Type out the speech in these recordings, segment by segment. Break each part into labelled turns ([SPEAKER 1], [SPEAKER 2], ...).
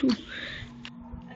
[SPEAKER 1] 2।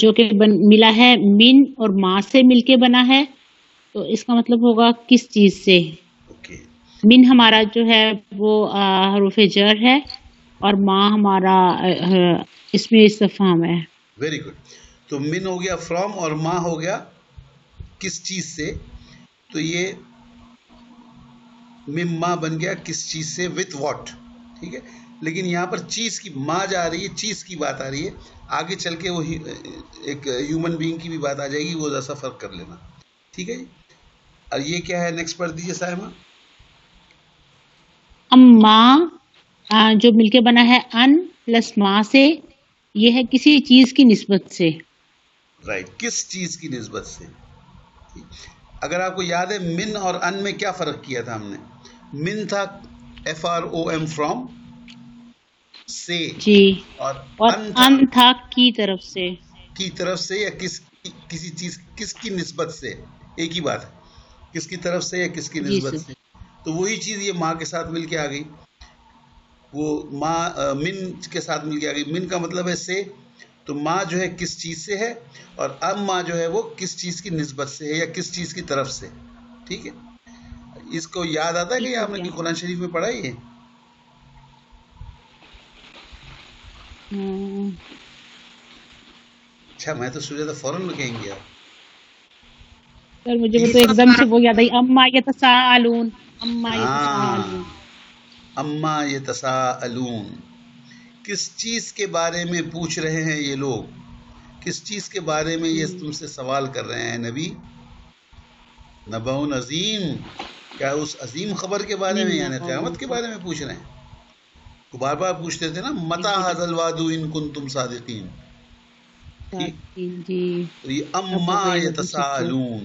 [SPEAKER 2] جو کہ ملا ہے من اور ما سے مل کے بنا ہے، تو اس کا مطلب ہوگا کس چیز سے.
[SPEAKER 3] اوکے
[SPEAKER 2] من ہمارا جو ہے وہ حروف جر ہے، اور ما ہمارا اس میں استفہام ہے.
[SPEAKER 3] Very good. تو من ہو گیا فرام اور ما ہو گیا کس چیز سے. تو یہ مما بن گیا کس چیز سے وتھ واٹ. ٹھیک ہے. لیکن یہاں پر چیز کی ما جا رہی ہے، چیز کی بات آ رہی ہے. آگے چل کے وہ ایک ہیومن بینگ کی بھی بات آ جائے گی، وہ ذرا سا فرق کر لینا. ٹھیک ہے جی. اور یہ کیا ہے؟ نیکسٹ پڑھ دیجیے سائمہ.
[SPEAKER 2] اما جو مل کے بنا ہے ان پلس ما سے، یہ ہے کسی چیز کی نسبت سے.
[SPEAKER 3] رائٹ. کس چیز کی نسبت سے. اگر آپ کو یاد ہے من اور ان میں کیا فرق کیا تھا ہم نے؟ من تھا FROM فرام سے،
[SPEAKER 2] جی،
[SPEAKER 3] اور
[SPEAKER 2] اور ان تھا کی طرف سے.
[SPEAKER 3] کی طرف سے یا کسی چیز کس کی نسبت سے، ایک ہی بات ہے. کس کی طرف سے یا کس کی
[SPEAKER 2] جی
[SPEAKER 3] نسبت
[SPEAKER 2] سر.
[SPEAKER 3] سے. تو وہی چیز یہ ماں کے ساتھ مل کے آ گئی. وہ ماں من کے ساتھ مل کے آ گئی. من کا مطلب ہے سے، تو ماں جو ہے کس چیز سے ہے، اور اب ماں جو ہے وہ کس چیز کی نسبت سے ہے یا کس چیز کی طرف سے. ٹھیک ہے. اس کو یاد آتا ہے کہ آپ نے قرآن شریف میں پڑھا ہی ہے؟ اچھا، میں تو سوچا تھا فوراً میں کہیں گے آپ.
[SPEAKER 2] سر مجھے وہ تو ایک دم سے وہ یاد آئی، اما یتساءلون. اما یتساءلون.
[SPEAKER 3] اما یتساءلون. کس چیز کے بارے میں پوچھ رہے ہیں یہ لوگ؟ کس چیز کے بارے میں یہ تم سے سوال کر رہے ہیں نبی؟ نبأ عظیم. کیا اس عظیم خبر کے بارے میں، یعنی قیامت کے بارے میں پوچھ رہے ہیں؟ تو بار بار پوچھتے تھے نا، متی ھذا الوعد ان کنتم صادقین.
[SPEAKER 2] جی.
[SPEAKER 3] تو یہ اما یتساءلون،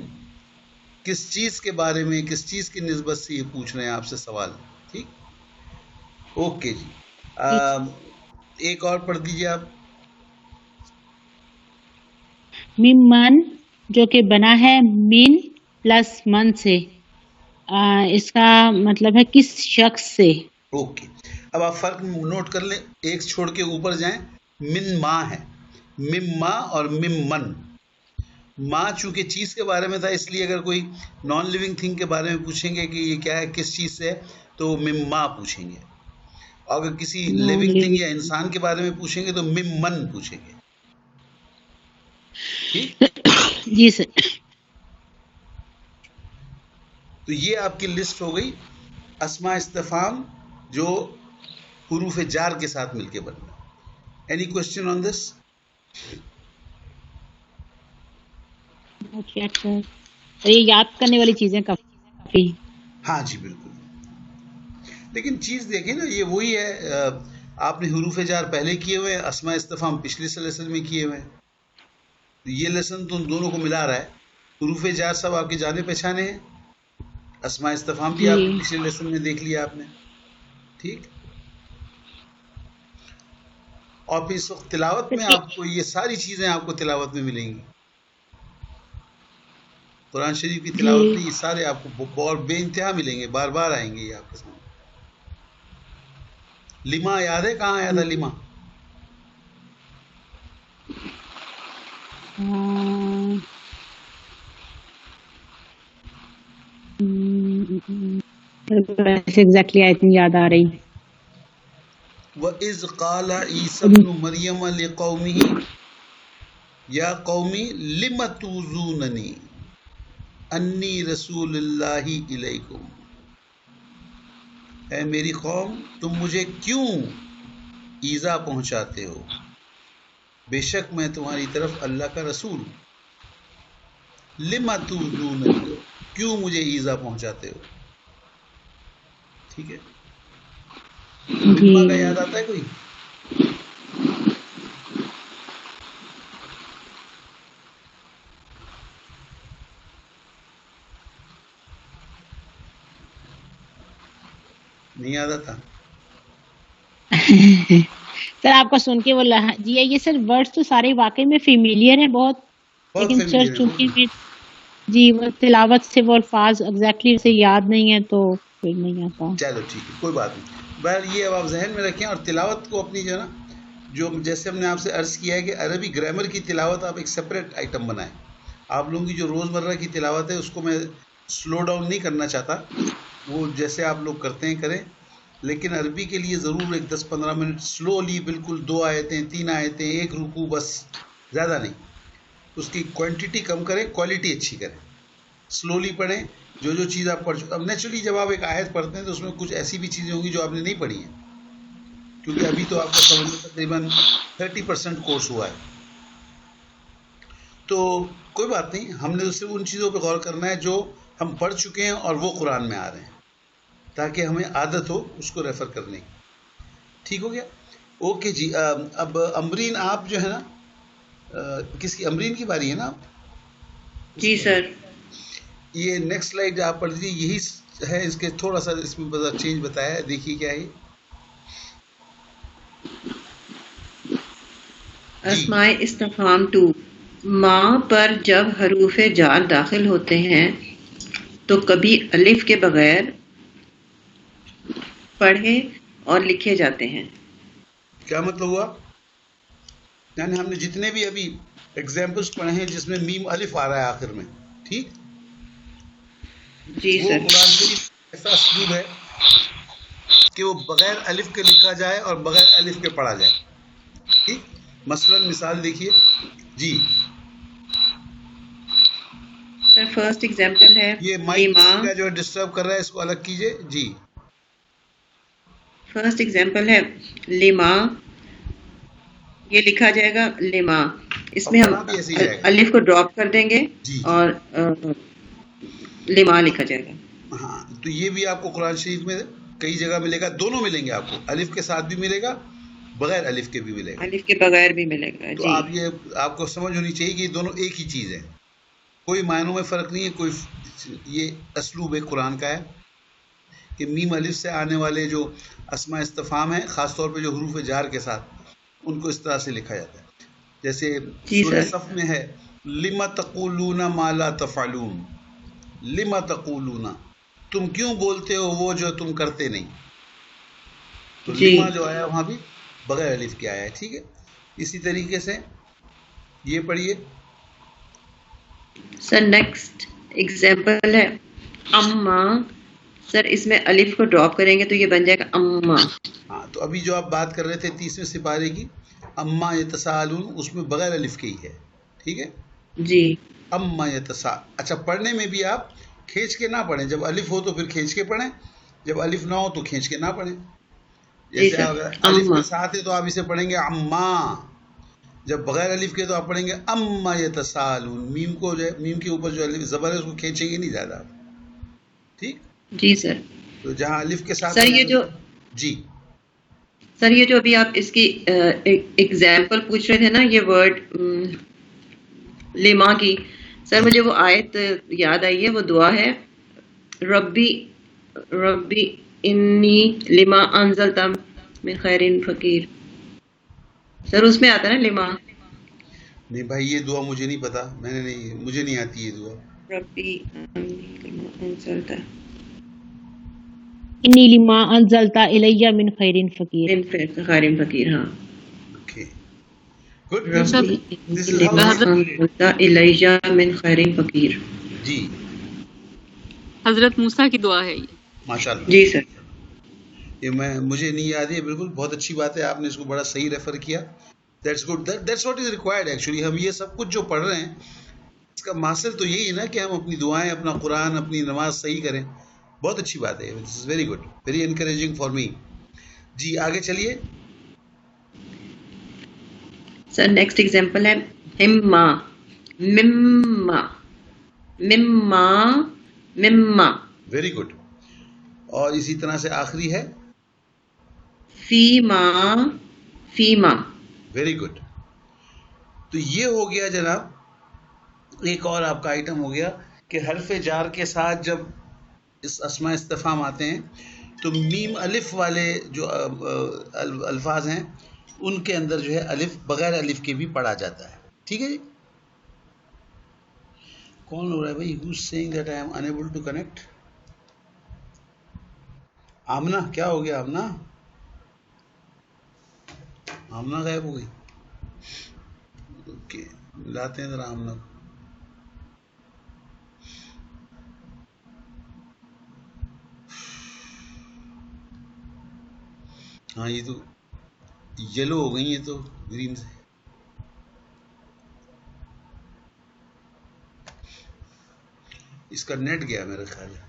[SPEAKER 3] کس چیز کے بارے میں، کس چیز کی نسبت سے یہ پوچھ رہے ہیں آپ سے سوال. ٹھیک. اوکے جی. ایک اور پڑھ دیجیے آپ.
[SPEAKER 2] ممن جو کہ بنا ہے من پلس من سے، اس کا مطلب ہے کس شخص سے.
[SPEAKER 3] اوکے. اب آپ فرق نوٹ کر لیں، ایک چھوڑ کے اوپر جائیں. من ما ہے، مم ما اور مم من. ماں چونکہ چیز کے بارے میں تھا، اس لیے اگر کوئی نان لیونگ تھنگ کے بارے میں پوچھیں گے کہ یہ کیا ہے، کس چیز سے ہے، تو مم ماں پوچھیں گے. اور اگر کسی لیونگ تھنگ یا انسان کے بارے میں پوچھیں گے تو مم من پوچھیں گے.
[SPEAKER 2] جی سر.
[SPEAKER 3] تو یہ آپ کی لسٹ ہو گئی اسماء استفہام جو حروف جار کے ساتھ مل کے بننا. اینی کوشچن آن دس؟
[SPEAKER 2] یہ یاد کرنے والی چیزیں کافی.
[SPEAKER 3] ہاں جی بالکل. لیکن چیز دیکھیں نا، یہ وہی ہے، آپ نے حروف جار پہلے کیے ہوئے ہیں، اسماء استفہام پچھلے لیسن میں کیے ہوئے ہیں. یہ لیسن تو ان دونوں کو ملا رہا ہے. حروف جار سب آپ کے جانے پہچانے ہیں، اسماء استفہام بھی آپ پچھلے لیسن میں دیکھ لیا آپ نے. ٹھیک. اور پھر اس وقت تلاوت میں آپ کو یہ ساری چیزیں آپ کو تلاوت میں ملیں گی. قرآن شریف کی تلاوت میں یہ سارے آپ کو اور بے انتہا ملیں گے، بار بار آئیں گے یہ آپ کے سامنے. لما یاد ہے کہاں آیا تھا لما؟
[SPEAKER 2] ایگزیکٹلی آیت نہیں یاد آ رہی.
[SPEAKER 3] وَإِذْ قَالَ عِيسَى ابْنُ مَرْيَمَ لِقَوْمِهِ يَا قَوْمِ لِمَ تُؤْذُونَنِي أَنِّي رَسُولُ اللَّهِ إِلَيْكُمْ. اے میری قوم، تم مجھے کیوں ایذا پہنچاتے ہو؟ بے شک میں تمہاری طرف اللہ کا رسول ہوں. لِمَ تُؤْذُونَنِي، کیوں مجھے ایذا پہنچاتے ہو؟ ٹھیک ہے. لما کا یاد آتا ہے کوئی؟ نہیں یاد آتا؟
[SPEAKER 2] سر آپ کو سن کے وہ جی یہ سر ورڈز تو سارے واقعی میں فیملیئر ہیں بہت، لیکن سر چونکہ جی وہ تلاوت سے وہ الفاظ ایگزیکٹلی سے یاد نہیں ہے تو نہیں آتا.
[SPEAKER 3] چلو ٹھیک ہے، کوئی بات نہیں. بہر یہ اب آپ ذہن میں رکھیں، اور تلاوت کو اپنی جو ہے نا جو جیسے ہم نے آپ سے عرض کیا ہے کہ عربی گرامر کی تلاوت آپ ایک سپریٹ آئٹم بنائیں. آپ لوگوں کی جو روزمرہ کی تلاوت ہے اس کو میں سلو ڈاؤن نہیں کرنا چاہتا، وہ جیسے آپ لوگ کرتے ہیں کریں، لیکن عربی کے لیے ضرور ایک 10-15 منٹ سلولی، بالکل 2 آیتیں 3 آیتیں 1 رکوع، بس زیادہ نہیں. اس کی کوانٹٹی کم کریں، کوالٹی اچھی کریں، سلولی پڑھیں. جو جو چیز آپ پڑھ چکے، اب نیچرلی جب آپ ایک آیت پڑھتے ہیں تو اس میں کچھ ایسی بھی چیزیں ہوں گی جو آپ نے نہیں پڑھی ہیں، کیونکہ ابھی تو آپ کا سمجھو تقریباً 30% کورس ہوا ہے. تو کوئی بات نہیں، ہم نے صرف ان چیزوں پہ غور کرنا ہے جو ہم پڑھ چکے ہیں اور وہ قرآن میں آ رہے ہیں، تاکہ ہمیں عادت ہو اس کو ریفر کرنے کی. ٹھیک ہو گیا؟ اوکے جی. اب امرین آپ جو ہے نا، کس کی، امرین کی باری ہے نا؟
[SPEAKER 4] جی سر.
[SPEAKER 3] یہ نیکسٹ سلائیڈ آپ پڑھ لیجیے، یہی ہے اس کے تھوڑا سا اس میں چینج بتایا ہے، دیکھیے کیا ہے.
[SPEAKER 4] اسماء استفہام 2. ماں پر جب حروف جار داخل ہوتے ہیں تو کبھی الف کے بغیر پڑھے اور لکھے جاتے ہیں.
[SPEAKER 3] کیا مطلب ہوا؟ یعنی ہم نے جتنے بھی ابھی ایگزامپلس پڑھے ہیں جس میں میم الف آ رہا ہے آخر میں، ٹھیک،
[SPEAKER 4] جی
[SPEAKER 3] وہ
[SPEAKER 4] سر.
[SPEAKER 3] قرآن شریف ایسا اسلوب ہے کہ وہ بغیر الف کے لکھا جائے اور بغیر الف کے پڑھا جائے. ٹھیک، مثلا مثال دیکھیے جی.
[SPEAKER 4] سر فرسٹ ایگزامپل ہے
[SPEAKER 3] یہ مائک
[SPEAKER 4] لیما.
[SPEAKER 3] کا جو ڈسٹرب کر رہا ہے اس کو الگ کیجئے جی.
[SPEAKER 4] فرسٹ ایگزامپل ہے لیما، یہ لکھا جائے گا لیما. اس میں ہم
[SPEAKER 3] پڑھا بھی ایسے ہی جائے گا.
[SPEAKER 4] الف کو ڈراپ کر دیں گے
[SPEAKER 3] جی
[SPEAKER 4] اور لیما لکھا جائے گا.
[SPEAKER 3] ہاں، تو یہ بھی آپ کو قرآن شریف میں کئی جگہ ملے گا، دونوں ملیں گے آپ کو، الف کے ساتھ بھی ملے گا، بغیر الف کے بھی ملے گا.
[SPEAKER 4] الف کے بغیر بھی ملے گا.
[SPEAKER 3] تو
[SPEAKER 4] جی
[SPEAKER 3] آپ یہ آپ کو سمجھ ہونی چاہیے کہ یہ دونوں ایک ہی چیز ہے، کوئی معنوں میں فرق نہیں ہے، کوئی یہ اسلوب ایک قرآن کا ہے کہ میم الف سے آنے والے جو اسماء استفہام ہیں، خاص طور پہ جو حروف جار کے ساتھ، ان کو اس طرح سے لکھا جاتا ہے. جیسے
[SPEAKER 4] جی
[SPEAKER 3] سورہ
[SPEAKER 4] سر.
[SPEAKER 3] صف میں ہے لِمَ تَقُولُونَ مَا لَا تَفْعَلُونَ، لِمَ تَقُولُونَ، تم کیوں بولتے ہو وہ جو تم کرتے نہیں. تو
[SPEAKER 4] جی
[SPEAKER 3] لما جو آیا وہاں بھی بغیر الف کے آیا ہے. ٹھیک ہے، اسی طریقے سے یہ پڑھیے.
[SPEAKER 4] سر نیکسٹ ایگزامپل ہے اما. سر اس میں الف کو ڈراپ کریں گے تو یہ بن جائے گا اما.
[SPEAKER 3] ہاں، تو ابھی جو آپ بات کر رہے تھے 30ویں سپارے کی، اما یتساءلون، اس میں بغیر الف کے ہی ہے. ٹھیک ہے،
[SPEAKER 4] جی
[SPEAKER 3] اما یتساء. اچھا، پڑھنے میں بھی آپ کھینچ کے نہ پڑھیں، جب الف ہو تو پھر کھینچ کے پڑھیں، جب الف نہ ہو تو کھینچ کے نہ پڑھیں.
[SPEAKER 4] جی
[SPEAKER 3] جیسے
[SPEAKER 4] سر.
[SPEAKER 3] اگر الف
[SPEAKER 4] اما.
[SPEAKER 3] کے ساتھ ہے تو آپ اسے پڑھیں گے اما، جب بغیر الف کے تو آپ پڑھیں گے اما یتساءلون. میم کو جو ہے، میم کے اوپر جو الف زبر ہے اس کو کھینچیں گے نہیں زیادہ آپ. ٹھیک،
[SPEAKER 4] جی سر.
[SPEAKER 3] تو جہاں الف کے ساتھ
[SPEAKER 4] سر یہ جو
[SPEAKER 3] جی
[SPEAKER 4] سر یہ جو ابھی آپ اس کی ایگزامپل پوچھ رہے تھے نا، یہ ورڈ لیما کی، سر مجھے وہ آیت یاد آئی ہے، وہ دعا ہے ربی ربی انی لما انزلت من خیر فقیر. سر اس میں آتا ہے نا لیما.
[SPEAKER 3] نہیں بھائی، یہ دعا مجھے نہیں پتا، میں نے نہیں، مجھے نہیں آتی یہ دعا.
[SPEAKER 4] ربی انی لما انزلت
[SPEAKER 2] انی لما انزلتا الیہ من خیر فقیر.
[SPEAKER 4] من خیر فقیر. ہاں،
[SPEAKER 3] اوکے گڈ.
[SPEAKER 4] ربی
[SPEAKER 3] This
[SPEAKER 4] انی
[SPEAKER 3] is how
[SPEAKER 4] لما
[SPEAKER 3] we-
[SPEAKER 4] انزلت الیہ من خیر فقیر.
[SPEAKER 3] جی
[SPEAKER 5] حضرت موسیٰ کی دعا ہے یہ.
[SPEAKER 3] ماشاء اللہ.
[SPEAKER 4] جی سر.
[SPEAKER 3] یہ مجھے نہیں یاد ہے بالکل. بہت اچھی بات ہے، آپ نے اس کو بڑا صحیح ریفر کیا. That's good, that's what is required actually. ہم یہ سب کچھ جو پڑھ رہے ہیں اس کا حاصل تو یہی ہے نا کہ ہم اپنی دعائیں، اپنا قرآن، اپنی نماز صحیح کریں. بہت اچھی بات ہے. This is very good, very encouraging for me. جی آگے چلیے.
[SPEAKER 4] سر نیکسٹ ایگزامپل ہے ہما. مما مما مما.
[SPEAKER 3] Very good. اور اسی طرح سے آخری ہے
[SPEAKER 4] فیما فیما.
[SPEAKER 3] Very good. تو یہ ہو گیا جناب، ایک اور آپ کا آئٹم ہو گیا کہ حرف جار کے ساتھ جب اس اسماء استفہام آتے ہیں تو میم الف والے جو الفاظ ہیں ان کے اندر جو ہے الف بغیر الف کے بھی پڑھا جاتا ہے. ٹھیک ہے جی. کون ہو رہا ہے بھائی؟ who's saying that I am unable to connect؟ Amna, کیا ہو گیا آمنہ؟ آمنہ غائب ہو گئی. اوکے لاتے ہیں ذرا آمنہ کو. ہاں یہ تو یلو ہو گئی ہیں تو گرین سے. اس کا نیٹ گیا میرا خیال ہے.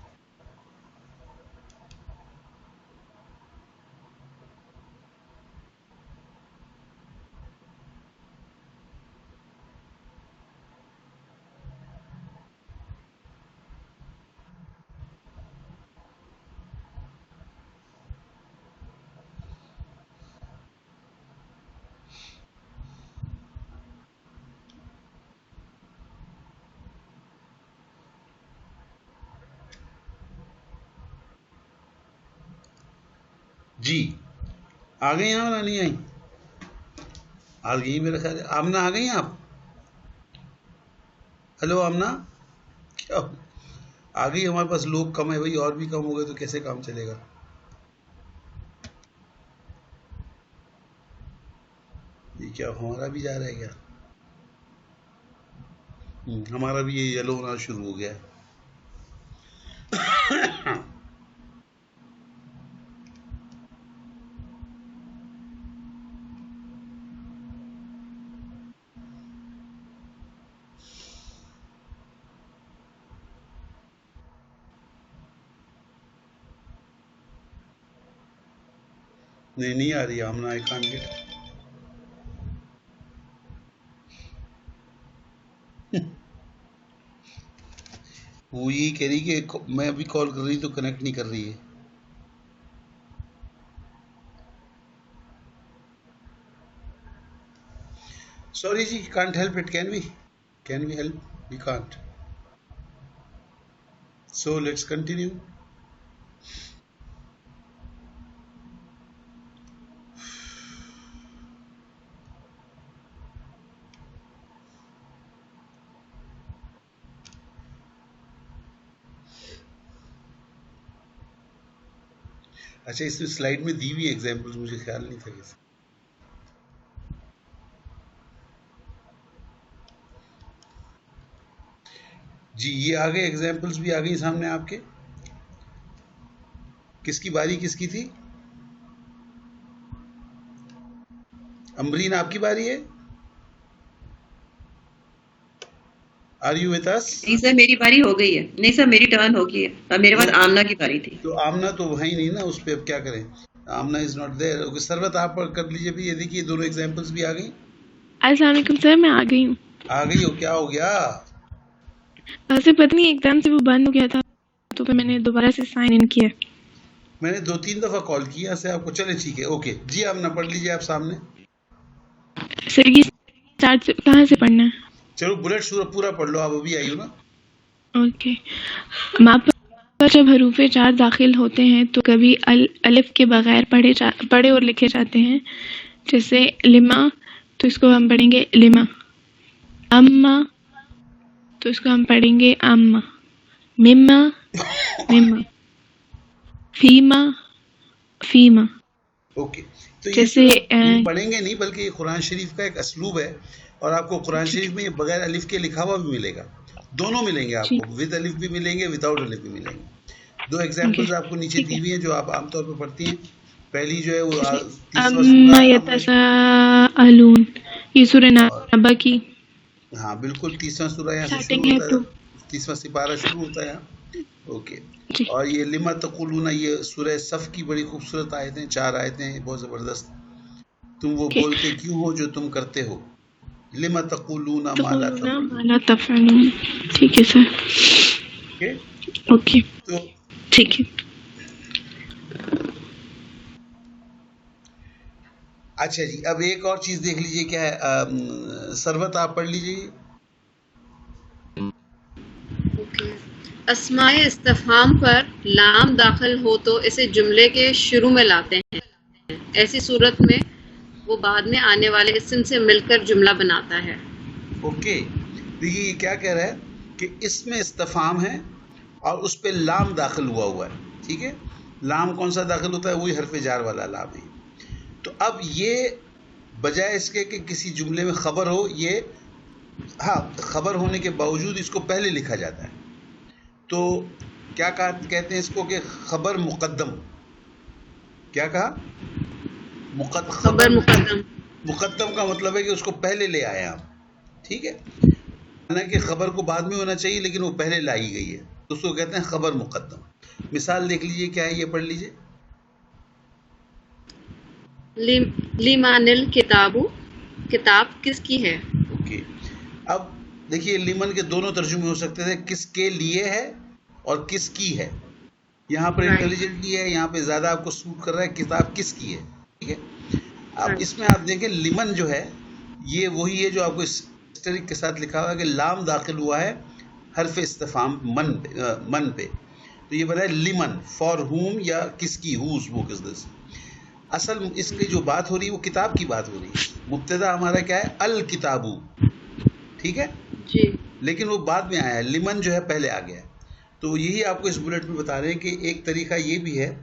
[SPEAKER 3] جی آ گئی ہیں اور نہیں آئی؟ آ گئی میرا خیال ہے. آمنہ آ گئی ہیں آپ؟ ہلو آمنہ، کیا آ گئی؟ ہمارے پاس لوگ کم ہے بھائی، اور بھی کم ہو گئے تو کیسے کام چلے گا؟ یہ کیا ہمارا بھی جا رہا ہے کیا؟ ہمارا بھی یہ یلو ہونا شروع ہو گیا ہے. نہیں آ رہی آمنہ، آئی کانٹ گیٹ. وہ یہی کہہ رہی کہ میں ابھی کال کر رہی تو کنیکٹ نہیں کر رہی ہے. سوری جی، can't help it. Can we help? We can't. So let's continue. اچھا اس میں سلائیڈ میں دی ہوئی ایگزامپلز مجھے خیال نہیں تھا کیسے. جی یہ آگے ایگزامپلز بھی آ گئی سامنے آپ کے. کس کی باری کس کی تھی؟ امبرین آپ کی باری ہے؟ آر یو وتھ اس؟
[SPEAKER 4] نہیں سر میری باری ہو گئی ہے. نہیں سر میری ٹرن ہو گئی ہے. اب میرے پاس آمنہ کی باری تھی.
[SPEAKER 3] تو آمنہ تو ہے ہی نہیں نا اس پہ، اب کیا کریں؟ Amna is not there. Okay Sarwat آپ کر لیجیے بھی. یہ دیکھیے دونوں ایگزامپلز بھی آ گئی.
[SPEAKER 1] السلام علیکم سر، میں آ گئی ہوں.
[SPEAKER 3] آ گئی ہو؟ کیا ہو گیا؟
[SPEAKER 1] ویسے پتہ نہیں ایک دم سے وہ بند ہو گیا تھا تو پھر میں نے دوبارہ سے سائن ان کیا.
[SPEAKER 3] میں نے 2-3 دفعہ کال کیا سے آپ کو. چلے ٹھیک ہے اوکے جی. آمنہ پڑھ لیجیے آپ سامنے.
[SPEAKER 1] سر یہ اسٹارٹ سے کہاں سے پڑھنا ہے؟
[SPEAKER 3] چلو بلٹ سورہ پورا پڑھ لو، آپ ابھی آئی ہو نا.
[SPEAKER 1] اوکے. ماں پر جب حروف جار داخل ہوتے ہیں تو کبھی الف کے بغیر پڑھے اور لکھے جاتے ہیں. جیسے لما تو اس کو ہم پڑھیں گے لما. اما تو اس کو ہم پڑھیں گے اما. مما مما. فیما فیما.
[SPEAKER 3] اوکے تو یہ
[SPEAKER 1] جیسے
[SPEAKER 3] پڑھیں گے نہیں بلکہ یہ قرآن شریف کا ایک اسلوب ہے، اور آپ کو قرآن شریف میں یہ بغیر الف کے لکھا ہوا بھی ملے گا. دونوں ملیں گے آپ کو، ود الف بھی ملیں گے، وداؤٹ الف بھی ملیں گے. 2 ایگزامپلز آپ کو نیچے دی ہوئی ہیں جو آپ عام طور پہ پڑھتی ہیں. پہلی جو ہے وہ
[SPEAKER 1] اما یتساءلون، یہ سورہ نبا کی.
[SPEAKER 3] ہاں بالکل 30واں سورہ یہاں سے
[SPEAKER 1] اسٹارٹنگ
[SPEAKER 3] شروع
[SPEAKER 1] ہے
[SPEAKER 3] ہوتا
[SPEAKER 1] تو
[SPEAKER 3] ہے، 30واں سپارہ شروع ہوتا ہے. اوکے. اور یہ لما تقولون، یہ سورہ صف کی بڑی خوبصورت آیتیں، 4 آیتیں بہت زبردست. تم وہ بولتے کیوں ہو جو تم کرتے ہو. لما تقولون ما لا
[SPEAKER 1] تفعلون. ٹھیک ہے سر. اوکے
[SPEAKER 3] تو
[SPEAKER 1] ٹھیک ہے.
[SPEAKER 3] اچھا جی اب ایک اور چیز دیکھ لیجئے کیا ہے. سروت آپ پڑھ لیجئے.
[SPEAKER 5] اسماء استفہام پر لام داخل ہو تو اسے جملے کے شروع میں لاتے ہیں. ایسی صورت میں وہ بعد میں آنے والے اسم سے مل کر جملہ بناتا ہے.
[SPEAKER 3] اوکے دیکھیے یہ کیا کہہ رہا ہے کہ اس میں استفہام ہے اور اس پہ لام داخل ہوا ہے. ٹھیک ہے، لام کون سا داخل ہوتا ہے؟ وہی حرف جار والا لام ہے. تو اب یہ بجائے اس کے کہ کسی جملے میں خبر ہو، یہ ہاں خبر ہونے کے باوجود اس کو پہلے لکھا جاتا ہے. تو کیا کہتے ہیں اس کو کہ خبر مقدم. کیا کہا؟
[SPEAKER 5] خبر مقدم.
[SPEAKER 3] مقدم کا مطلب ہے کہ اس کو پہلے لے آئے آپ. ٹھیک ہے، حالانکہ خبر کو بعد میں ہونا چاہیے لیکن وہ پہلے لائی گئی ہے، تو اس کو کہتے ہیں خبر مقدم. مثال دیکھ لیجئے کیا ہے، یہ پڑھ لیجئے.
[SPEAKER 5] لیمان الکتاب، کتاب کس کی ہے.
[SPEAKER 3] اوکے، اب دیکھیے لیمن کے دونوں ترجمے ہو سکتے تھے، کس کے لیے ہے اور کس کی ہے. یہاں پر انٹیلیجنٹلی ہے، یہاں پہ زیادہ آپ کو سوٹ کر رہا ہے کتاب کس کی ہے. ٹھیک ہے، اب اس میں آپ دیکھیں لیمن جو ہے یہ وہی ہے جو آپ کو اسٹرک کے ساتھ لکھا ہوا ہے کہ لام داخل ہوا ہے حرف استفہام من پہ، تو یہ بتائے لیمن فار ہوم یا کس کی، ہوز بک از دس. اصل اس کی جو بات ہو رہی ہے وہ کتاب کی بات ہو رہی ہے. مبتدا ہمارا کیا ہے؟ الکتابو. ٹھیک ہے
[SPEAKER 5] جی.
[SPEAKER 3] لیکن وہ بعد میں آیا ہے، لیمن جو ہے پہلے آ گیا ہے. تو یہی آپ کو اس بلیٹ میں بتا رہے ہیں کہ ایک طریقہ یہ بھی ہے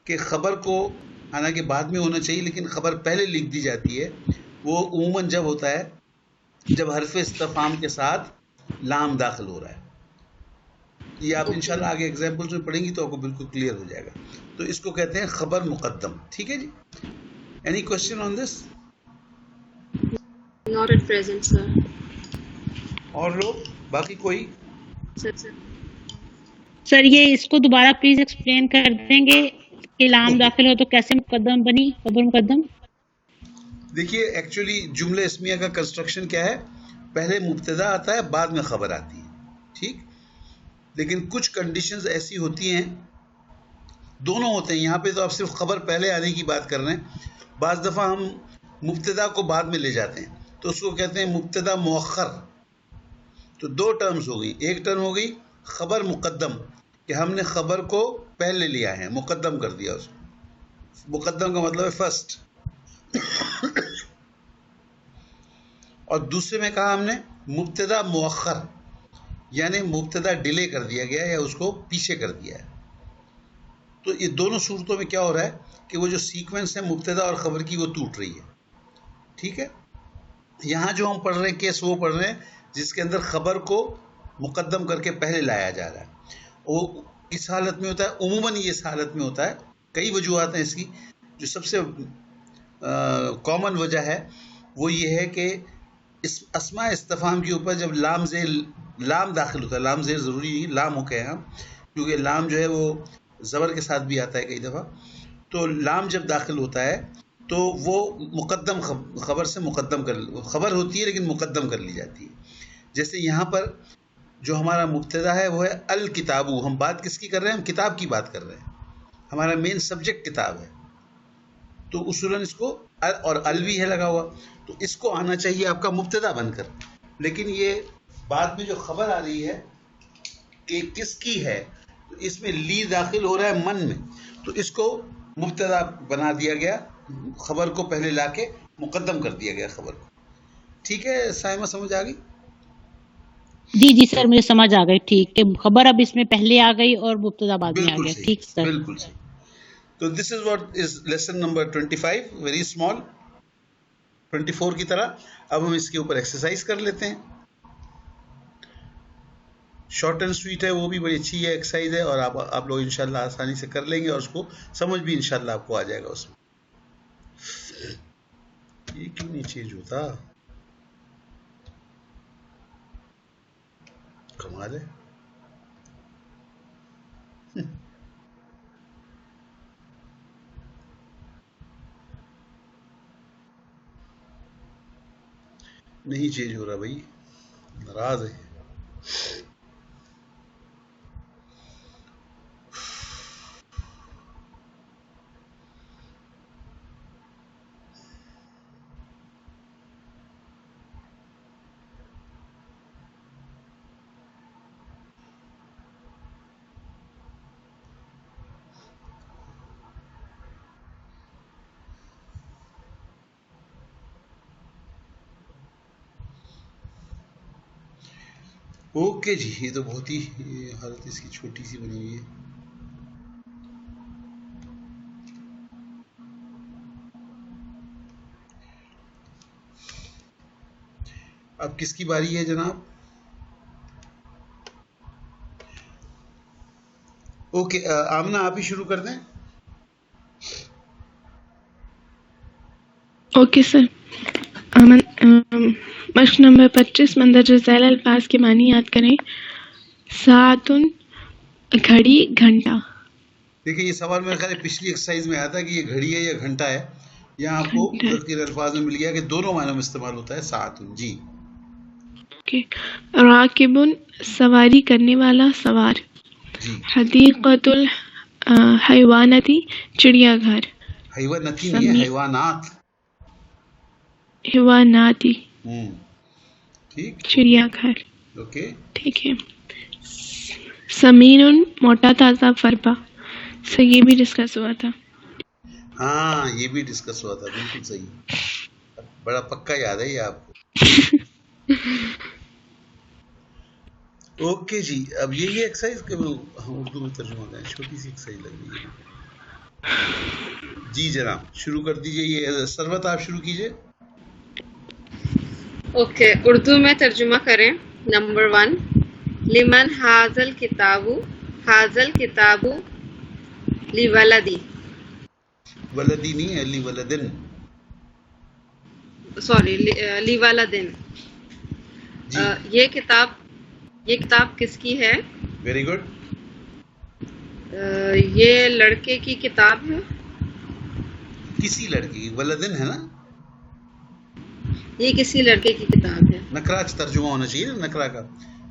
[SPEAKER 3] کہ خبر کو حالانکہ بعد میں ہونا چاہیے لیکن خبر پہلے لکھ دی جاتی ہے. وہ عموماً جب ہوتا ہے جب حرف استفہام کے ساتھ لام داخل ہو رہا ہے. یہ آپ انشاءاللہ آگے ایگزامپلز میں پڑھیں گی تو آپ کو بالکل کلیئر ہو جائے گا. تو اس کو کہتے ہیں خبر مقدم. ٹھیک ہے جی. Any question on this?
[SPEAKER 5] Not at present sir.
[SPEAKER 3] اور لوگ باقی کوئی؟
[SPEAKER 2] سر یہ اس کو دوبارہ پلیز ایکسپلین کر دیں گے کہ لام داخل ہو تو کیسے مقدم بنی خبر مقدم.
[SPEAKER 3] دیکھیے ایکچولی جملہ اسمیہ کا کنسٹرکشن کیا ہے، پہلے مبتدا آتا ہے بعد میں خبر آتی ہے. ٹھیک، لیکن کچھ کنڈیشنز ایسی ہوتی ہیں، دونوں ہوتے ہیں. یہاں پہ تو آپ صرف خبر پہلے آنے کی بات کر رہے ہیں. بعض دفعہ ہم مبتدا کو بعد میں لے جاتے ہیں تو اس کو کہتے ہیں مبتدا مؤخر. تو دو ٹرمز ہو گئی. ایک ٹرم ہو گئی خبر مقدم کہ ہم نے خبر کو پہلے لیا ہے، مقدم کر دیا اس کو. مقدم کا مطلب ہے فرسٹ. اور دوسرے میں کہا ہم نے مبتدا مؤخر، یعنی مبتدا ڈیلے کر دیا گیا یا اس کو پیچھے کر دیا ہے. تو یہ دونوں صورتوں میں کیا ہو رہا ہے کہ وہ جو سیکوینس ہے مبتدا اور خبر کی وہ ٹوٹ رہی ہے. ٹھیک ہے، یہاں جو ہم پڑھ رہے ہیں کیس وہ پڑھ رہے ہیں جس کے اندر خبر کو مقدم کر کے پہلے لایا جا رہا ہے. وہ اس حالت میں ہوتا ہے، عموماً یہ اس حالت میں ہوتا ہے. کئی وجوہات ہیں اس کی، جو سب سے کامن وجہ ہے وہ یہ ہے کہ اس اسماء استفہام کے اوپر جب لام داخل ہوتا ہے، لام زیر ضروری نہیں، لام ہو کہے ہم، کیونکہ لام جو ہے وہ زبر کے ساتھ بھی آتا ہے کئی دفعہ. تو لام جب داخل ہوتا ہے تو وہ مقدم خبر سے مقدم خبر ہوتی ہے لیکن مقدم کر لی جاتی ہے. جیسے یہاں پر جو ہمارا مبتدا ہے وہ ہے الکتابو. ہم بات کس کی کر رہے ہیں؟ ہم کتاب کی بات کر رہے ہیں. ہمارا مین سبجیکٹ کتاب ہے، تو اصولاً اس کو اور الوی ہے لگا ہوا، تو اس کو آنا چاہیے آپ کا مبتدا بن کر. لیکن یہ بعد میں جو خبر آ رہی ہے کہ کس کی ہے، تو اس میں لی داخل ہو رہا ہے من میں، تو اس کو مبتدا بنا دیا گیا، خبر کو پہلے لا کے مقدم کر دیا گیا خبر کو. ٹھیک ہے سائمہ، سمجھ آ گئی؟
[SPEAKER 2] جی سر مجھے سمجھ آ گئی. ٹھیک کہ خبر اب اس میں پہلے آ گئی اور مبتدا بعد میں آ
[SPEAKER 3] بالکل
[SPEAKER 2] گیا.
[SPEAKER 3] صحیح،
[SPEAKER 2] ٹھیک سر.
[SPEAKER 3] بالکل صحیح. تو this is what is lesson number 25، very small, 24 کی طرح. اب ہم اس کے اوپر ایکسرسائز کر لیتے ہیں. شارٹ اینڈ سویٹ ہے، وہ بھی بڑی اچھی ہے ایکسرسائز ہے، اور آپ لوگ انشاءاللہ آسانی سے کر لیں گے اور اس کو سمجھ بھی انشاءاللہ آپ کو آ جائے گا اس میں. یہ کیوں نہیں چینج ہوتا؟ کمال ہے. نہیں چینج ہو رہا بھائی، ناراض ہے. اوکے جی، یہ تو بہت ہی حالت اس کی چھوٹی سی بنی ہوئی ہے. اب کس کی باری ہے جناب؟ اوکے آمنہ آپ ہی شروع کر دیں.
[SPEAKER 1] Okay sir. مشق نمبر 25 مندرجہ ذیل الفاظ کے معنی یاد کریں. ساعتن گھڑی گھنٹہ.
[SPEAKER 3] دیکھیں یہ سوال میرے خیال ہے پچھلی ایکسرسائز میں آیا تھا کہ یہ گھڑی ہے یا گھنٹہ ہے. یہاں آپ کو تذکیر الفاظ میں مل گیا کہ دونوں معنوں میں استعمال ہوتا ہے ساعتن. جی
[SPEAKER 1] راکبن سواری کرنے والا، سوار.
[SPEAKER 3] جی.
[SPEAKER 1] حدیقۃ الحیواناتی چڑیا گھر.
[SPEAKER 3] حیواناتی نہیں ہے، حیوانات.
[SPEAKER 1] حیواناتی
[SPEAKER 3] ٹھیک.
[SPEAKER 1] چڑیا گھر.
[SPEAKER 3] اوکے
[SPEAKER 1] ٹھیک ہے. سمین موٹا تازہ فربا. سر یہ بھی ڈسکس ہوا تھا.
[SPEAKER 3] ہاں یہ بھی ڈسکس ہوا تھا، بالکل صحیح. بڑا پکا یاد ہے یہ آپ کو. اوکے جی. اب یہ ایکسرسائز کے ہم اردو میں ترجمہ کریں، چھوٹی سی ایکسرسائز لگ رہی ہے. جی جناب شروع کر دیجئے. یہ سروت آپ شروع کیجئے.
[SPEAKER 5] اوکے اردو میں ترجمہ کریں. نمبر 1 لمن حاضل کتابو. حاضل کتابو لیولدی.
[SPEAKER 3] ولدی نہیں ہے، لی ولدن.
[SPEAKER 5] سوری لیولدن.
[SPEAKER 3] جی
[SPEAKER 5] یہ کتاب کس کی ہے؟
[SPEAKER 3] Very good.
[SPEAKER 5] یہ لڑکے کی کتاب ہے.
[SPEAKER 3] کسی لڑکی کی، ولدن ہے نا.
[SPEAKER 5] یہ کسی لڑکے کی کتاب ہے.
[SPEAKER 3] نکرا ترجمہ ہونا چاہیے نا نکرا کا.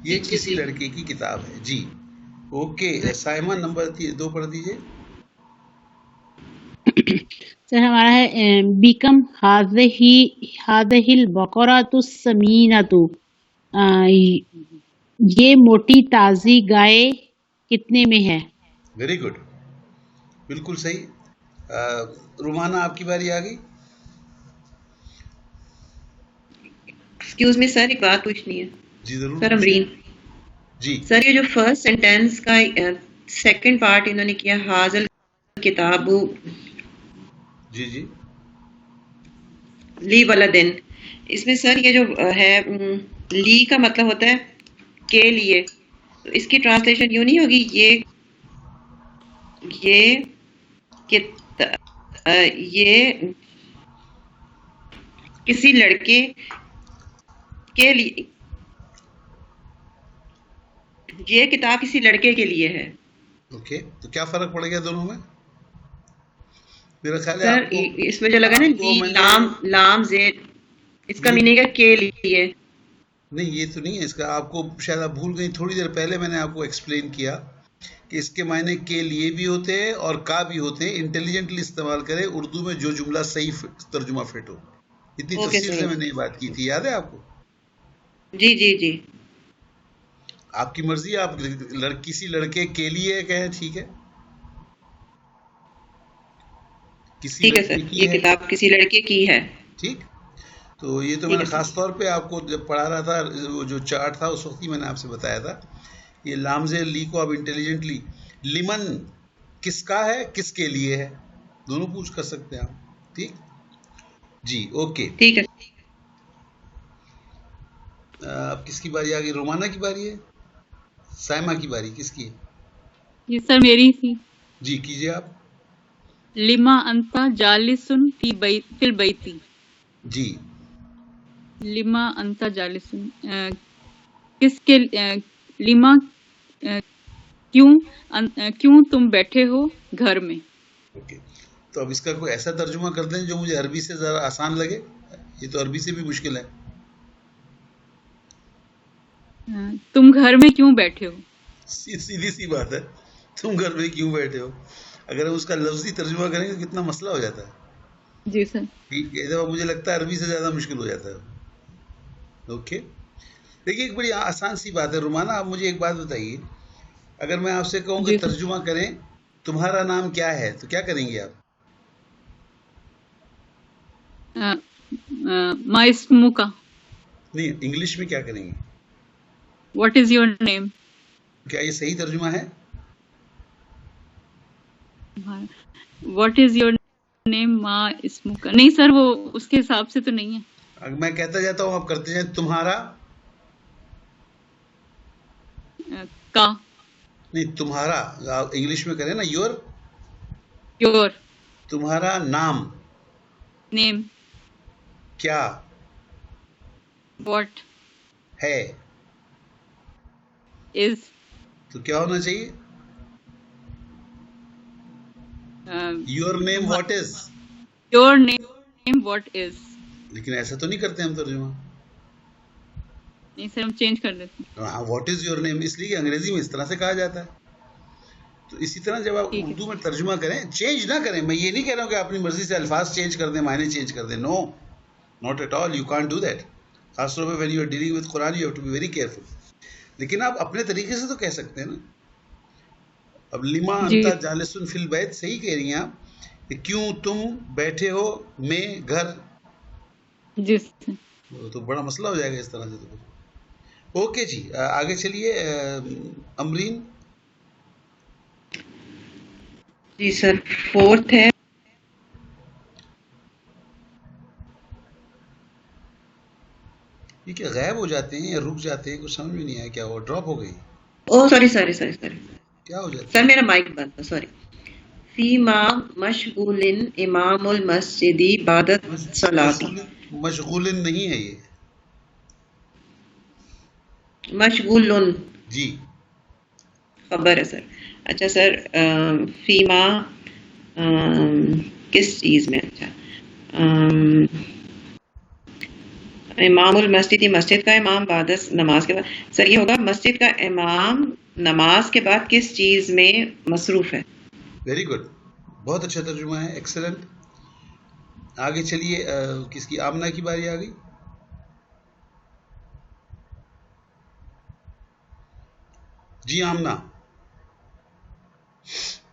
[SPEAKER 3] یہ
[SPEAKER 5] جی،
[SPEAKER 3] کسی
[SPEAKER 5] جی.
[SPEAKER 3] لڑکے کی کتاب ہے. جی اوکے. سائمہ نمبر 2 پڑھ دیجئے.
[SPEAKER 2] سر ہمارا ہے بیکم ہادہل بقرۃ السمینۃ. یہ موٹی تازی گائے کتنے میں ہے؟
[SPEAKER 3] ویری گڈ، بالکل صحیح. رومانہ آپ کی باری آ گئی.
[SPEAKER 4] ایکسکیوز می سر، ایک بات پوچھنی ہے.
[SPEAKER 3] جی ضرور.
[SPEAKER 4] سر امرین
[SPEAKER 3] جی
[SPEAKER 4] سر، یہ جو فرسٹ سینٹینس کا سیکنڈ پارٹ انہوں نے کیا حاضل کتاب
[SPEAKER 3] جی جی
[SPEAKER 4] لی ولدن، اس میں سر یہ جو ہے لی کا مطلب ہوتا ہے کے لیے، تو اس کی ٹرانسلیشن یوں نہیں ہوگی یہ کسی لڑکے کے لیے، یہ کتاب کسی لڑکے کے لیے ہے.
[SPEAKER 3] اوکے. تو کیا فرق پڑ گیا دونوں میں؟ میرا خیال ہے
[SPEAKER 4] سر
[SPEAKER 3] آپ کو
[SPEAKER 4] اس میں جو لگا نا لی لام زید، اس کا میننگ ہے کے لیے.
[SPEAKER 3] نہیں یہ تو نہیں ہے اس کا. آپ کو شاید آپ بھول گئی، تھوڑی دیر پہلے میں نے آپ کو ایکسپلین کیا کہ اس کے معنی کے لیے بھی ہوتے ہیں اور کا بھی ہوتے ہیں. انٹیلیجنٹلی استعمال کریں اردو میں جو جملہ صحیح ترجمہ فٹ ہو. اتنی تفصیل سے میں نے یہ بات کی تھی، یاد ہے آپ کو؟
[SPEAKER 4] جی جی جی.
[SPEAKER 3] آپ کی مرضی، آپ کسی لڑکے کے لیے کہیں، ٹھیک ہے.
[SPEAKER 4] ٹھیک ہے سر، یہ کتاب کسی لڑکے کی ہے.
[SPEAKER 3] ٹھیک. تو یہ تو میں نے خاص طور پہ آپ کو جب پڑھا رہا تھا وہ جو چارٹ تھا اس وقت ہی میں نے آپ سے بتایا تھا. یہ لامز لی کو آپ انٹیلیجنٹلی لمن کس کا ہے، کس کے لیے ہے، دونوں پوچھ کر سکتے ہیں آپ. ٹھیک جی. اوکے
[SPEAKER 4] ٹھیک ہے.
[SPEAKER 3] اب کس کی باری آ گئی؟ رومانہ کی باری ہے؟ سائمہ کی باری کس کی ہے؟
[SPEAKER 6] یہ سر میری تھی.
[SPEAKER 3] جی کیجئے آپ.
[SPEAKER 6] لما انتا جالسن فی البیتی.
[SPEAKER 3] جی
[SPEAKER 6] لما انتا جالسن کس کے لما کیوں تم بیٹھے ہو گھر میں.
[SPEAKER 3] اوکے. تو اب اس کا کوئی ایسا ترجمہ کر دیں جو مجھے عربی سے ذرا آسان لگے. یہ تو عربی سے بھی مشکل ہے.
[SPEAKER 6] تم گھر میں کیوں بیٹھے ہو.
[SPEAKER 3] سیدھی سی بات ہے، تم گھر میں کیوں بیٹھے ہو. اگر ہم اس کا لفظی ترجمہ کریں تو کتنا مسئلہ ہو جاتا ہے.
[SPEAKER 6] جی سر.
[SPEAKER 3] یہ دفعہ مجھے لگتا ہے عربی سے زیادہ مشکل ہو جاتا ہے. اوکے. دیکھیے ایک بڑی آسان سی بات ہے. رومانہ آپ مجھے ایک بات بتائیے، اگر میں آپ سے کہوں کہ ترجمہ کریں تمہارا نام کیا ہے تو کیا کریں گے آپ؟
[SPEAKER 6] ما اسمک.
[SPEAKER 3] نہیں، انگلش میں کیا کریں گے؟
[SPEAKER 6] What is your name.
[SPEAKER 3] کیا یہ صحیح ترجمہ ہے؟
[SPEAKER 6] واٹ از یور نیم ما اسمک. نہیں سر وہ اس کے حساب سے تو نہیں ہے.
[SPEAKER 3] اگر میں کہتا جاتا ہوں آپ کرتے جائیں. تمہارا
[SPEAKER 6] کا.
[SPEAKER 3] نہیں, تمہارا انگلش میں کریں نا, یور.
[SPEAKER 6] یور.
[SPEAKER 3] تمہارا نام
[SPEAKER 6] نیم.
[SPEAKER 3] کیا
[SPEAKER 6] واٹ.
[SPEAKER 3] ہے,
[SPEAKER 6] از.
[SPEAKER 3] تو کیا ہونا چاہیے؟ Your name what is.
[SPEAKER 6] Your name what is.
[SPEAKER 3] لیکن ایسا تو نہیں کرتے ہم ترجمہ.
[SPEAKER 6] نہیں سر, ہم چینج کر دیتے ہیں.
[SPEAKER 3] واٹ از یور نیم, اس لیے کہ انگریزی میں اس طرح سے کہا جاتا ہے. تو اسی طرح جب آپ
[SPEAKER 6] ٹھیک ہے.
[SPEAKER 3] اردو میں ترجمہ کریں, چینج نہ کریں. میں یہ نہیں کہہ رہا ہوں کہ اپنی مرضی سے الفاظ چینج کر دیں, معنی چینج کر دیں. No, not at all, you can't do that. خاص طور پہ when you are dealing with Quran you have to be very careful. لیکن آپ اپنے طریقے سے تو کہہ سکتے ہیں نا. اب لما
[SPEAKER 6] جی.
[SPEAKER 3] انت جالسن فی البیت, صحیح کہہ رہی ہیں آپ کہ کیوں تم بیٹھے ہو میں گھر.
[SPEAKER 6] جی سر.
[SPEAKER 3] تو بڑا مسئلہ ہو جائے گا اس طرح سے. تو اوکے جی, آگے چلیے. امرین.
[SPEAKER 4] جی سر, 4th ہے
[SPEAKER 3] یہ کہ غائب ہو جاتے ہیں یا رک جاتے ہیں, کچھ سمجھ میں نہیں آیا کیا ہوا, ڈراپ ہو گئی,
[SPEAKER 4] او سوری
[SPEAKER 3] کیا ہو جاتا
[SPEAKER 4] سر, میرا مائک بند تھا, سوری. فیما مشغول امام المسجد بعد
[SPEAKER 3] ہے؟
[SPEAKER 4] الصلاۃ.
[SPEAKER 3] مشغول نہیں ہے یہ.
[SPEAKER 4] مشغول
[SPEAKER 3] جی
[SPEAKER 4] خبر ہے سر. اچھا سر, فیما کس چیز میں؟ اچھا, امام المسجد, مسجد کا امام بعد نماز کے بعد. سر یہ ہوگا مسجد کا امام نماز کے بعد کس چیز میں مصروف ہے.
[SPEAKER 3] ویری گڈ, بہت اچھا ترجمہ ہے, ایکسلنٹ. آگے چلیے. کس کی, آمنہ کی باری آ گئی. جی آمنہ,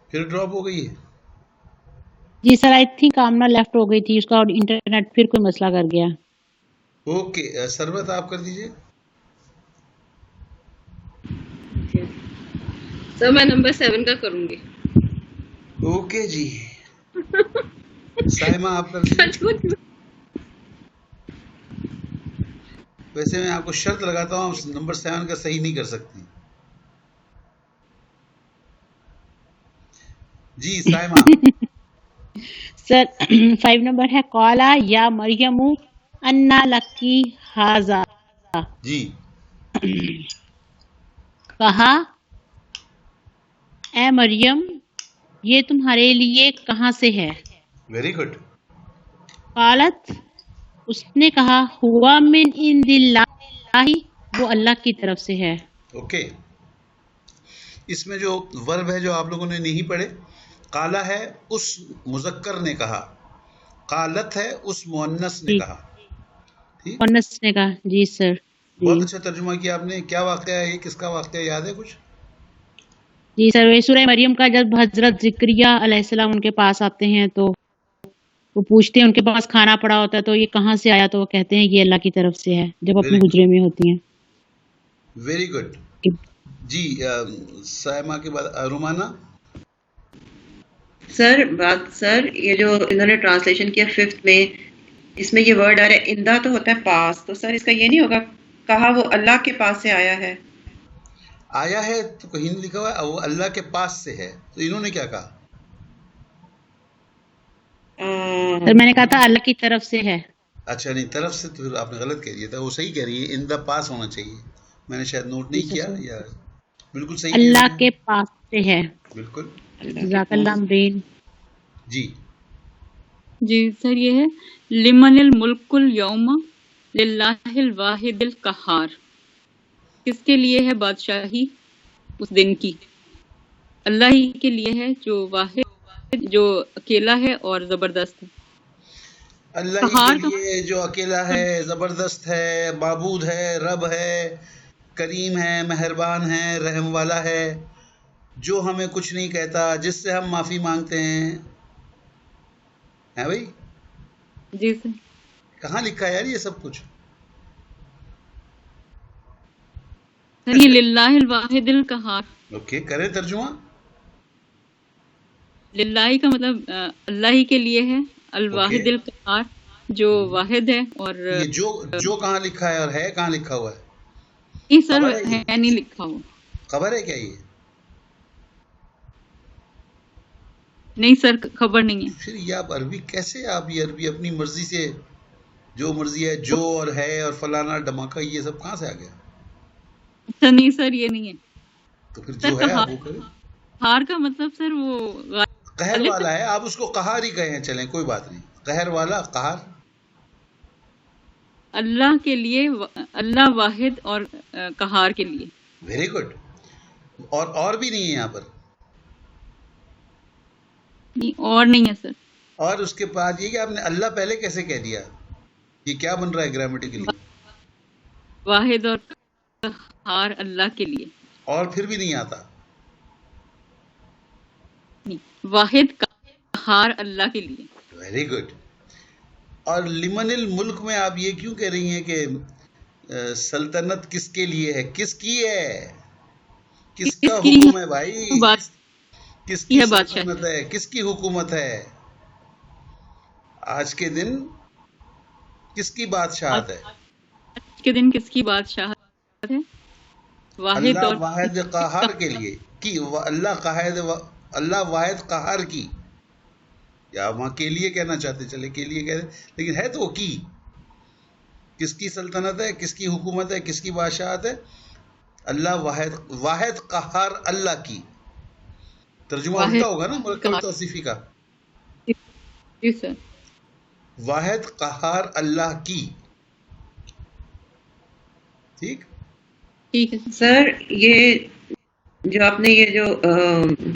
[SPEAKER 3] پھر ڈراپ ہو گئی ہے.
[SPEAKER 2] جی سر, آئی تھنک آمنہ لیفٹ ہو گئی تھی, اس کا انٹرنیٹ پھر کوئی مسئلہ کر گیا.
[SPEAKER 3] اوکے, سربت آپ کر دیجئے.
[SPEAKER 5] سر میں نمبر 7 کا کروں گی.
[SPEAKER 3] اوکے جی. سائمہ آپ کر دیجئے. ویسے میں آپ کو شرط لگاتا ہوں, آپ نمبر 7 کا صحیح نہیں کر سکتی. جی سائمہ.
[SPEAKER 2] سر 5 نمبر ہے, قالا یا مریم انا لکی ہاذا.
[SPEAKER 3] جی
[SPEAKER 2] کہا اے مریم یہ تمہارے لیے کہاں سے ہے.
[SPEAKER 3] Very good.
[SPEAKER 2] قالت, اس نے کہا ہوا من عند اللہ, وہ اللہ کی طرف سے ہے.
[SPEAKER 3] اوکے, اس میں جو ورب ہے جو آپ لوگوں نے نہیں پڑھے, قالا ہے اس مذکر نے کہا, قالت ہے اس مؤنث نے
[SPEAKER 2] جی,
[SPEAKER 3] کہا. ٹھیک,
[SPEAKER 2] انس نے کہا. جی سر.
[SPEAKER 3] بہت
[SPEAKER 2] جی
[SPEAKER 3] اچھا ترجمہ کیا آپ نے. کیا واقعہ ہے یہ, کس کا واقعہ یاد ہے کچھ؟
[SPEAKER 2] جی سر, وہی سورہ مریم کا, جب حضرت زکریا علیہ السلام ان کے پاس آتے ہیں تو وہ پوچھتے ہیں, ان کے پاس کھانا پڑا ہوتا ہے تو یہ کہاں سے آیا, تو وہ کہتے ہیں یہ اللہ کی طرف سے ہے, جب اپنے
[SPEAKER 3] ویری
[SPEAKER 2] حجرے میں ہوتی ہیں.
[SPEAKER 3] Very good. جی سائمہ کے بعد رومانہ.
[SPEAKER 4] سر یہ جو انہوں نے ٹرانسلیشن کیا 5th میں, اس میں یہ ورڈ آ رہا ہے اندہ, تو ہوتا ہے پاس, تو سر اس کا یہ نہیں ہوگا کہا وہ اللہ کے پاس سے آیا ہے.
[SPEAKER 3] آیا ہے تو کہیں نہیں لکھا ہوا ہے, وہ اللہ کے پاس سے ہے, تو انہوں نے کیا کہا؟
[SPEAKER 2] سر میں نے کہا تھا اللہ کی طرف سے ہے.
[SPEAKER 3] اچھا نہیں, طرف سے تو پھر آپ نے غلط کہہ دیا تھا. وہ صحیح کہہ رہی ہے, ان دا پاس ہونا چاہیے. میں نے شاید نوٹ نہیں کیا, یا بالکل صحیح کہہ
[SPEAKER 2] اللہ
[SPEAKER 3] رہی
[SPEAKER 2] کے
[SPEAKER 3] ہیں.
[SPEAKER 2] پاس سے ہے.
[SPEAKER 3] بالکل.
[SPEAKER 2] جزاک اللہ امرین.
[SPEAKER 3] جی
[SPEAKER 6] جی سر, یہ ہے لمن الملک اليوم للہ الواحد القہار. کس کے لیے ہے بادشاہی اس دن کی؟ اللہ ہی کے لیے ہے جو واحد, جو اکیلا ہے اور زبردست ہے.
[SPEAKER 3] اللہ ہی
[SPEAKER 6] قہار
[SPEAKER 3] کے لیے جو اکیلا ہے, زبردست ہے, معبود ہے, رب ہے, کریم ہے, مہربان ہے, رحم والا ہے, جو ہمیں کچھ نہیں کہتا, جس سے ہم معافی مانگتے ہیں. ہے بھائی,
[SPEAKER 6] جی سر.
[SPEAKER 3] کہاں لکھا ہے یار یہ سب کچھ؟
[SPEAKER 6] سر یہ للہ الواحد القہار.
[SPEAKER 3] اوکے, کریں ترجمہ.
[SPEAKER 6] للہ کا مطلب اللہ ہی کے لیے ہے, الواحد
[SPEAKER 3] اوکے.
[SPEAKER 6] القہار جو واحد ہے اور
[SPEAKER 3] یہ جو کہاں لکھا ہے اور ہے کہاں لکھا ہوا ہے؟
[SPEAKER 6] نہیں سر
[SPEAKER 3] خبر ہے یہ؟
[SPEAKER 6] ہے نہیں لکھا ہوا.
[SPEAKER 3] خبر ہے کیا یہ؟
[SPEAKER 6] نہیں سر خبر نہیں ہے.
[SPEAKER 3] پھر یہ آپ عربی کیسے، آپ یہ عربی اپنی مرضی سے جو مرضی ہے، جو اور ہے اور فلانا ڈھماکہ، یہ سب کہاں سے آ گیا؟
[SPEAKER 6] اچھا نہیں سر یہ نہیں ہے.
[SPEAKER 3] تو پھر
[SPEAKER 6] سر
[SPEAKER 3] جو ہے آپ وہ کریں.
[SPEAKER 6] قہار کا مطلب سر وہ
[SPEAKER 3] قہر
[SPEAKER 6] غالب
[SPEAKER 3] والا ہے، آپ اس کو قہار ہی کہیں، چلیں کوئی بات نہیں. قہر والا، قہار.
[SPEAKER 6] اللہ کے لیے، اللہ واحد اور قہار کے لیے.
[SPEAKER 3] Very good. اور بھی نہیں ہے یہاں پر.
[SPEAKER 6] نہیں اور نہیں ہے سر.
[SPEAKER 3] اور اس کے بعد یہ کہ آپ نے اللہ پہلے کیسے کہہ دیا؟ یہ کیا بن رہا ہے گرامیٹیکلی؟
[SPEAKER 6] واحد اور قہار اللہ کے لیے.
[SPEAKER 3] اور پھر بھی نہیں آتا.
[SPEAKER 6] نہیں واحد قہار اللہ کے لیے.
[SPEAKER 3] Very good. اور لمن الملک میں آپ یہ کیوں کہہ رہی ہیں کہ سلطنت کس کے لیے ہے؟ کس کی ہے؟ کس کا حکم ہے بھائی؟ کس کی سلطنت ہے؟ کس کی حکومت ہے؟ آج کے دن کس کی بادشاہت ہے؟
[SPEAKER 6] آج کے دن کس کی بادشاہت ہے؟ واحد
[SPEAKER 3] اللہ
[SPEAKER 6] اور
[SPEAKER 3] واحد قہار کے لیے کی. اللہ واحد قہار کی، یا وہاں کے لیے کہنا چاہتے، چلے کے لیے کہتے، لیکن ہے تو وہ کی. کس کی سلطنت ہے، کس کی حکومت ہے، کس کی بادشاہت ہے؟ اللہ واحد قہار اللہ کی. ترجمہ الٹا ہوگا نا مرکب توصیفی کا.
[SPEAKER 6] جی سر.
[SPEAKER 3] واحد قہار اللہ کی. ٹھیک
[SPEAKER 6] ٹھیک ہے
[SPEAKER 4] سر یہ جو آپ نے یہ جو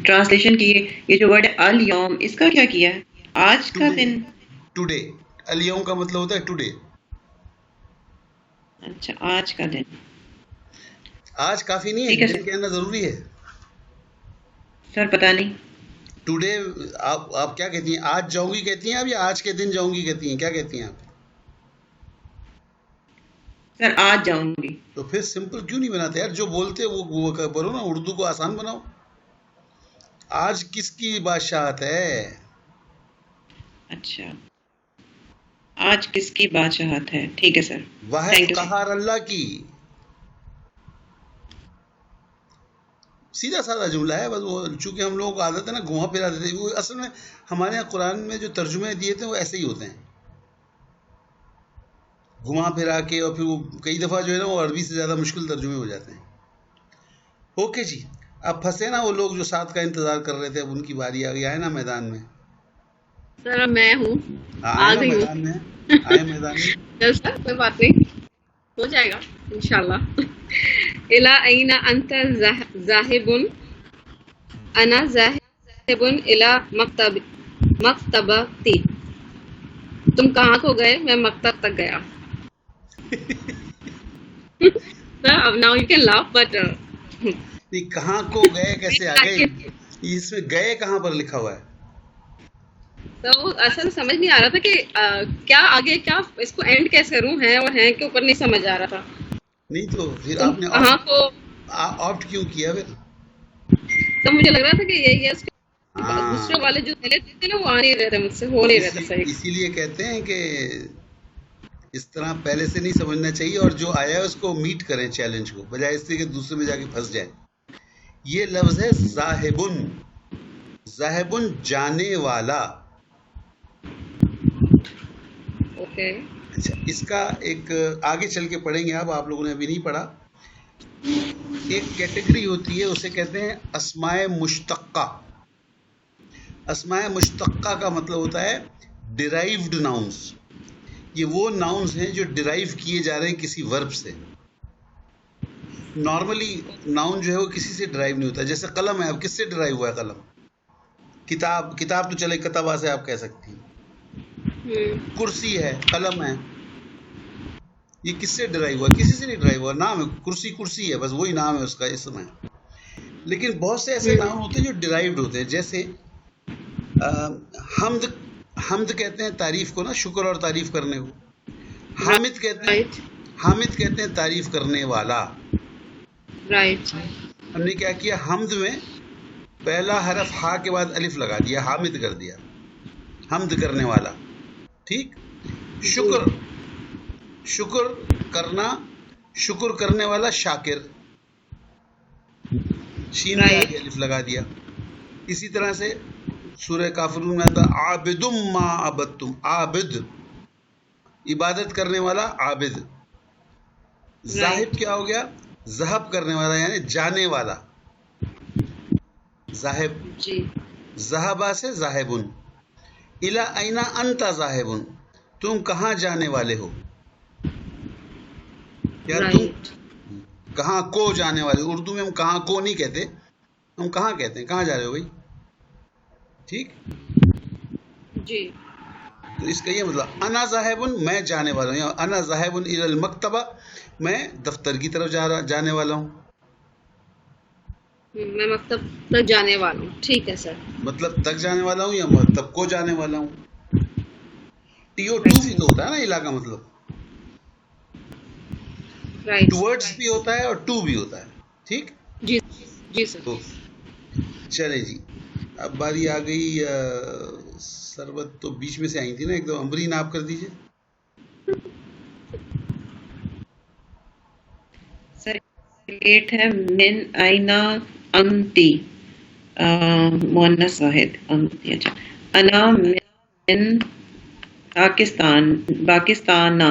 [SPEAKER 4] ٹرانسلیشن کی، یہ جو ورڈ الیوم، اس کا کیا کیا ہے؟ آج کا دن.
[SPEAKER 3] ٹوڈے. الیوم کا مطلب ہوتا ہے ٹوڈے.
[SPEAKER 4] اچھا آج کا دن.
[SPEAKER 3] آج کافی نہیں ہے، ٹوڈے کہنا ضروری ہے.
[SPEAKER 4] سر پتہ نہیں.
[SPEAKER 3] ٹوڈے آپ کیا کہتی ہیں؟ آج جاؤں گی کہتی ہیں آپ، یا آج کے دن جاؤں گی کہتی ہیں؟ کیا کہتی ہیں آپ؟
[SPEAKER 4] سر آج جاؤں گی.
[SPEAKER 3] تو پھر سمپل کیوں نہیں بناتے یار؟ جو بولتے وہ کرو نا، اردو کو آسان بناؤ. آج کس کی بادشاہت ہے؟
[SPEAKER 4] اچھا آج کس کی بادشاہت ہے. ٹھیک ہے سر.
[SPEAKER 3] واحد قہار اللہ کی. سیدھا سادہ جملہ ہے، بس وہ چونکہ ہم لوگوں کو عادت ہے نا گھما پھرا دیتے ہیں. وہ اصل میں ہمارے یہاں قرآن میں جو ترجمے دیے تھے وہ ایسے ہی ہوتے ہیں، گھما پھرا کے، اور پھر وہ کئی دفعہ جو ہے نا وہ عربی سے زیادہ مشکل ترجمے ہو جاتے ہیں. اوکے جی، اب پھنسے نا وہ لوگ جو ساتھ کا انتظار کر رہے تھے، اب ان کی باری آ گئی. آئے نا میدان میں.
[SPEAKER 5] سر میں ہوں،
[SPEAKER 3] آئے نا میدان میں، آئے میدان میں.
[SPEAKER 5] سر کوئی بات نہیں، ہو جائے گا انشاءاللہ. الا این انت ذاہب، انا ذاہب الی مکتبتی. تم کہاں کو گئے؟ میں مکتب تک گیا. سر اب now you can laugh, but
[SPEAKER 3] کہاں کو گئے کیسے آ گئے؟ اس میں گئے کہاں پر لکھا ہوا ہے؟
[SPEAKER 5] تو اصل سمجھ نہیں آ رہا تھا کہ کیا آگے، کیا اس کو اینڈ کیسے کروں، ہیں اور ہیں کے اوپر نہیں سمجھ آ رہا تھا.
[SPEAKER 3] نہیں تو پھر آپ نے
[SPEAKER 5] کہاں کو
[SPEAKER 3] آپٹ کیوں کیا پھر؟
[SPEAKER 5] تو مجھے لگ رہا تھا کہ یہی ہے. دوسرے والے جو پہلے تھے نا وہ آ نہیں رہے تھے، مجھ سے ہو نہیں رہے تھے صحیح.
[SPEAKER 3] اسی لیے کہتے ہیں کہ اس طرح پہلے سے نہیں سمجھنا چاہیے، اور جو آیا ہے اس کو میٹ کریں چیلنج کو، بجائے اس سے کہ دوسرے میں جا کے پھنس جائیں. یہ لفظ ہے ذاہبن. ذاہبن جانے والا.
[SPEAKER 5] اوکے
[SPEAKER 3] اچھا، اس کا ایک آگے چل کے پڑھیں گے. اب آپ لوگوں نے ابھی نہیں پڑھا. ایک کیٹیگری ہوتی ہے، اسے کہتے ہیں اسماء مشتقہ. اسماء مشتقہ کا مطلب ہوتا ہے ڈیرائیوڈ ناؤنس. یہ وہ ناؤنس ہیں جو ڈیرائیو کیے جا رہے ہیں کسی ورب سے. نارملی ناؤن جو ہے وہ کسی سے ڈرائیو نہیں ہوتا. جیسے قلم ہے، اب کس سے ڈرائیو ہوا ہے قلم؟ کتاب تو چلے کتابہ سے آپ کہہ سکتی ہیں. کرسی ہے، قلم ہے، یہ کس سے ڈرائیو ہوا؟ کسی سے نہیں ڈرائیو ہوا. نام ہے کرسی ہے، بس وہی نام ہے، اس کا اسم ہے. لیکن بہت سے ایسے نام ہوتے ہیں جو ڈیرائیوڈ ہوتے ہیں. جیسے حمد کہتے ہیں تعریف کو نا، شکر اور تعریف کرنے کو. حامد کہتے ہیں تعریف کرنے والا.
[SPEAKER 5] رائٹ.
[SPEAKER 3] ہم نے کیا کیا؟ حمد میں پہلا حرف ہا کے بعد الف لگا دیا، حامد کر دیا، حمد کرنے والا. ٹھیک. شکر شکر کرنا، شکر کرنے والا شاکر، شین کے آگے الف لگا دیا. اسی طرح سے سورہ کافرون میں آتا عابد ما عبدتم، عابد عبادت کرنے والا عابد. ذاہب کیا ہو گیا؟ ذہب کرنے والا یعنی جانے والا. ذاہب
[SPEAKER 4] جی
[SPEAKER 3] ذہبا سے ذاہبن. الا اینا انت ذاہبن، تم کہاں جانے والے ہو، یا تم
[SPEAKER 4] رائٹ
[SPEAKER 3] کہاں کو جانے والے. اردو میں ہم کہاں کو نہیں کہتے، ہم کہاں کہتے ہیں، کہاں جا رہے ہو بھائی. ٹھیک،
[SPEAKER 5] جی
[SPEAKER 3] تو اس کا یہ مطلب انا ذاہبن میں جانے والا ہوں، یا انا ذاہبن الی المکتبہ میں دفتر کی طرف جانے والا ہوں.
[SPEAKER 5] میں مکتب تک جانے والا ہوں. ٹھیک ہے سر.
[SPEAKER 3] مطلب تک جانے والا ہوں یا مطلب کو جانے والا ہوں. ٹی او ٹو بھی تو ہوتا ہے نا علاقہ مطلب،
[SPEAKER 5] رائٹ.
[SPEAKER 3] ٹورڈز بھی ہوتا ہے اور ٹو بھی ہوتا ہے. ٹھیک،
[SPEAKER 5] جی جی سر.
[SPEAKER 3] تو چلے جی اب باری آ گئی. سربت تو بیچ میں سے آئی تھی نا ایک دو، امبرین آپ کر دیجئے.
[SPEAKER 4] سر 8 ہے من اینا انتی، مؤنث واحد انتی. اچھا، انا من پاکستان، پاکستانا.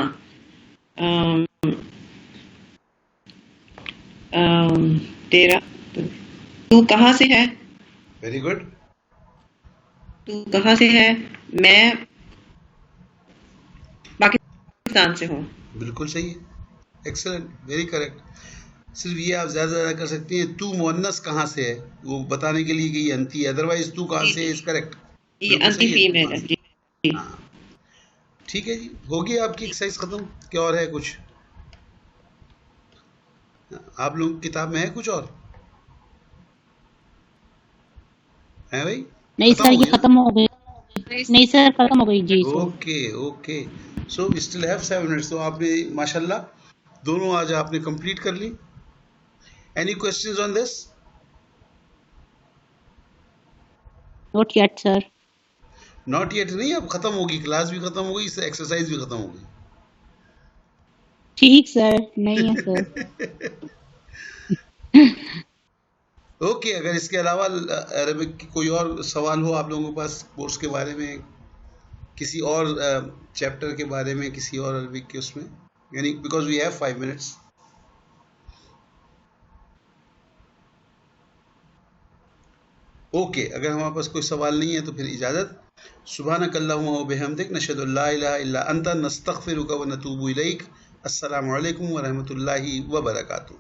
[SPEAKER 4] تیرا تو کہاں سے ہے؟
[SPEAKER 3] Very good.
[SPEAKER 4] تو کہاں سے ہے؟ میں پاکستان سے ہوں.
[SPEAKER 3] بالکل صحیح ہے، ایکسلنٹ، ویری کریکٹ. صرف یہ آپ زیادہ زیادہ کر سکتی ہیں تو مؤنث کہاں سے ہے وہ بتانے کے لیے کہ یہ انتی ہے، ادروائز تو کہاں سے ہے از کریکٹ.
[SPEAKER 4] یہ انتی فیمیل ہے. جی
[SPEAKER 3] ہاں ٹھیک ہے جی. ہوگی آپ کی ایکسرسائز ختم؟ کیا اور ہے کچھ؟ آپ لوگوں کی کتاب میں ہے کچھ اور ہے بھائی؟
[SPEAKER 2] نہیں سر، یہ ختم ہو گئی. نہیں سر، ختم ہو گئی. جی sir.
[SPEAKER 3] Okay okay. So we still have 7 minutes. تو آپ نے ماشاءاللہ دونوں آج آپ نے کمپلیٹ کر لی. Any questions on this?
[SPEAKER 2] Not yet sir.
[SPEAKER 3] Not yet نہیں، اب ختم ہوگی، کلاس بھی ختم ہو گئی، ایکسرسائز بھی ختم ہو گئی.
[SPEAKER 2] ٹھیک سر، نہیں ہے سر.
[SPEAKER 3] اوکے. اگر اس کے علاوہ عربک کی کوئی اور سوال ہو آپ لوگوں کے پاس کورس کے بارے میں، کسی اور چیپٹر کے بارے میں، کسی اور عربک کے اس میں، یعنی because we have 5 minutes. Okay, اگر ہمارے پاس کوئی سوال نہیں ہے تو پھر اجازت. سبحانک اللہم و بحمدک، نشہد ان لا الہ الا انت، نستغفرک و نتوب الیک. السلام علیکم ورحمۃ اللہ وبرکاتہ.